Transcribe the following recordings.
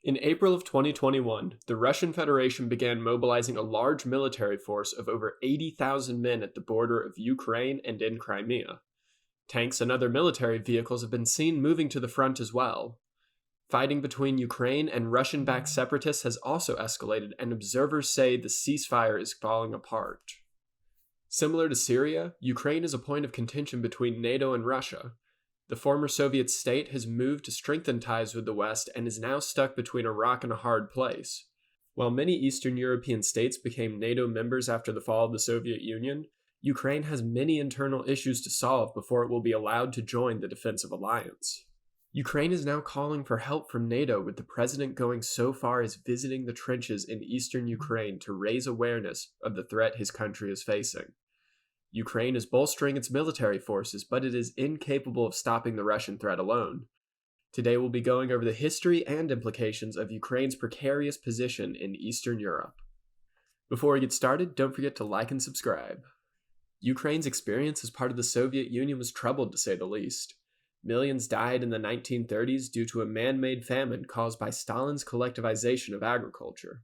In April of 2021, the Russian Federation began mobilizing a large military force of over 80,000 men at the border of Ukraine and in Crimea. Tanks and other military vehicles have been seen moving to the front as well. Fighting between Ukraine and Russian-backed separatists has also escalated, and observers say the ceasefire is falling apart. Similar to Syria, Ukraine is a point of contention between NATO and Russia. The former Soviet state has moved to strengthen ties with the West and is now stuck between a rock and a hard place. While many Eastern European states became NATO members after the fall of the Soviet Union, Ukraine has many internal issues to solve before it will be allowed to join the defensive alliance. Ukraine is now calling for help from NATO, with the president going so far as visiting the trenches in eastern Ukraine to raise awareness of the threat his country is facing. Ukraine is bolstering its military forces, but it is incapable of stopping the Russian threat alone. Today we'll be going over the history and implications of Ukraine's precarious position in Eastern Europe. Before we get started, don't forget to like and subscribe. Ukraine's experience as part of the Soviet Union was troubled, to say the least. Millions died in the 1930s due to a man-made famine caused by Stalin's collectivization of agriculture.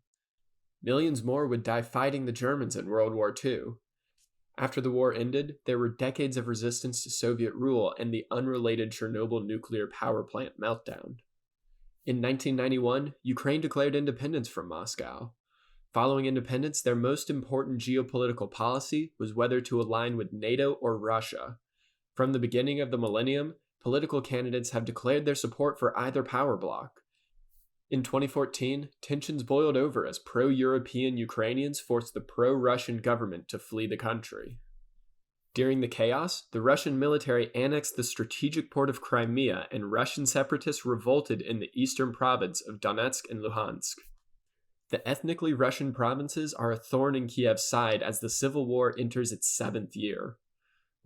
Millions more would die fighting the Germans in World War II. After the war ended, there were decades of resistance to Soviet rule and the unrelated Chernobyl nuclear power plant meltdown. In 1991, Ukraine declared independence from Moscow. Following independence, their most important geopolitical policy was whether to align with NATO or Russia. From the beginning of the millennium, political candidates have declared their support for either power bloc. In 2014, tensions boiled over as pro-European Ukrainians forced the pro-Russian government to flee the country. During the chaos, the Russian military annexed the strategic port of Crimea, and Russian separatists revolted in the eastern province of Donetsk and Luhansk. The ethnically Russian provinces are a thorn in Kiev's side as the civil war enters its 7th year.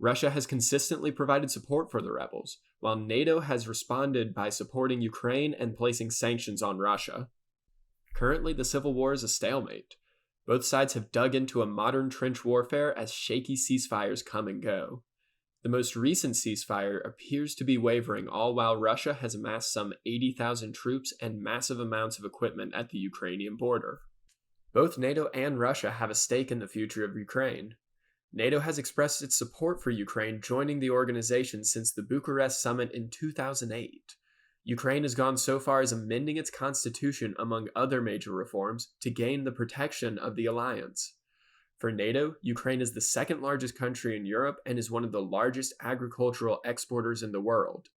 Russia has consistently provided support for the rebels, while NATO has responded by supporting Ukraine and placing sanctions on Russia. Currently, the civil war is a stalemate. Both sides have dug into a modern trench warfare as shaky ceasefires come and go. The most recent ceasefire appears to be wavering, all while Russia has amassed some 80,000 troops and massive amounts of equipment at the Ukrainian border. Both NATO and Russia have a stake in the future of Ukraine. NATO has expressed its support for Ukraine joining the organization since the Bucharest summit in 2008. Ukraine has gone so far as amending its constitution, among other major reforms, to gain the protection of the alliance. For NATO, Ukraine is the second largest country in Europe and is one of the largest agricultural exporters in the world.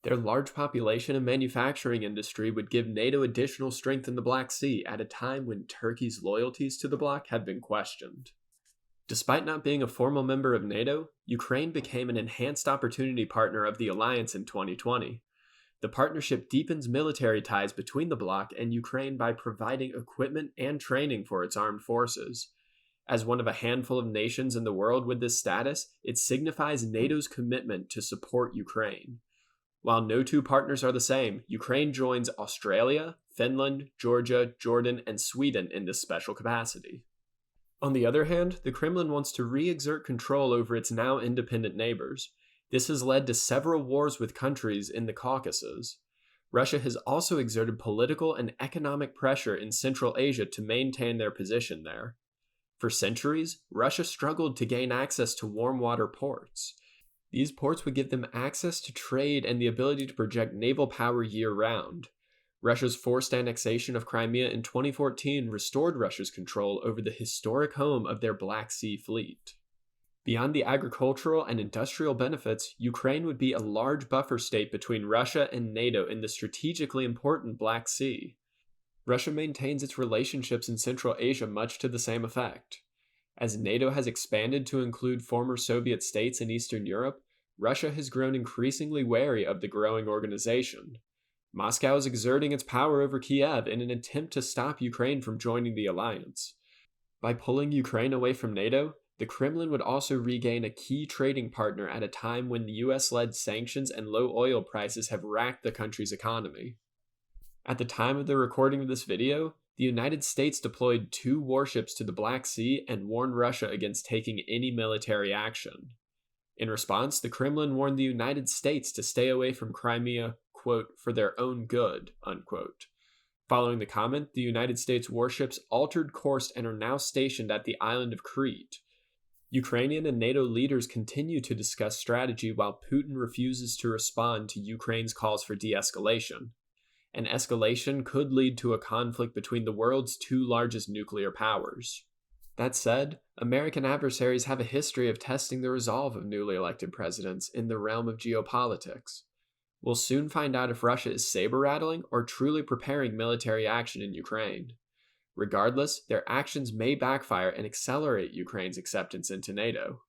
Their large population and manufacturing industry would give NATO additional strength in the Black Sea at a time when Turkey's loyalties to the bloc have been questioned. Despite not being a formal member of NATO, Ukraine became an enhanced opportunity partner of the alliance in 2020. The partnership deepens military ties between the bloc and Ukraine by providing equipment and training for its armed forces. As one of a handful of nations in the world with this status, it signifies NATO's commitment to support Ukraine. While no two partners are the same, Ukraine joins Australia, Finland, Georgia, Jordan, and Sweden in this special capacity. On the other hand, the Kremlin wants to re-exert control over its now independent neighbors. This has led to several wars with countries in the Caucasus. Russia has also exerted political and economic pressure in Central Asia to maintain their position there. For centuries, Russia struggled to gain access to warm water ports. These ports would give them access to trade and the ability to project naval power year-round. Russia's forced annexation of Crimea in 2014 restored Russia's control over the historic home of their Black Sea fleet. Beyond the agricultural and industrial benefits, Ukraine would be a large buffer state between Russia and NATO in the strategically important Black Sea. Russia maintains its relationships in Central Asia much to the same effect. As NATO has expanded to include former Soviet states in Eastern Europe, Russia has grown increasingly wary of the growing organization. Moscow is exerting its power over Kiev in an attempt to stop Ukraine from joining the alliance. By pulling Ukraine away from NATO, the Kremlin would also regain a key trading partner at a time when the US-led sanctions and low oil prices have racked the country's economy. At the time of the recording of this video, the United States deployed 2 warships to the Black Sea and warned Russia against taking any military action. In response, the Kremlin warned the United States to stay away from Crimea, quote, for their own good, unquote. Following the comment, the United States warships altered course and are now stationed at the island of Crete. Ukrainian and NATO leaders continue to discuss strategy while Putin refuses to respond to Ukraine's calls for de-escalation. An escalation could lead to a conflict between the world's two largest nuclear powers. That said, American adversaries have a history of testing the resolve of newly elected presidents in the realm of geopolitics. We'll soon find out if Russia is saber-rattling or truly preparing military action in Ukraine. Regardless, their actions may backfire and accelerate Ukraine's acceptance into NATO.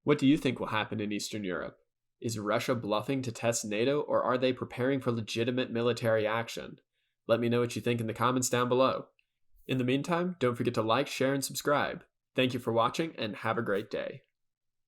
What do you think will happen in Eastern Europe? Is Russia bluffing to test NATO, or are they preparing for legitimate military action? Let me know what you think in the comments down below. In the meantime, don't forget to like, share, and subscribe. Thank you for watching, and have a great day.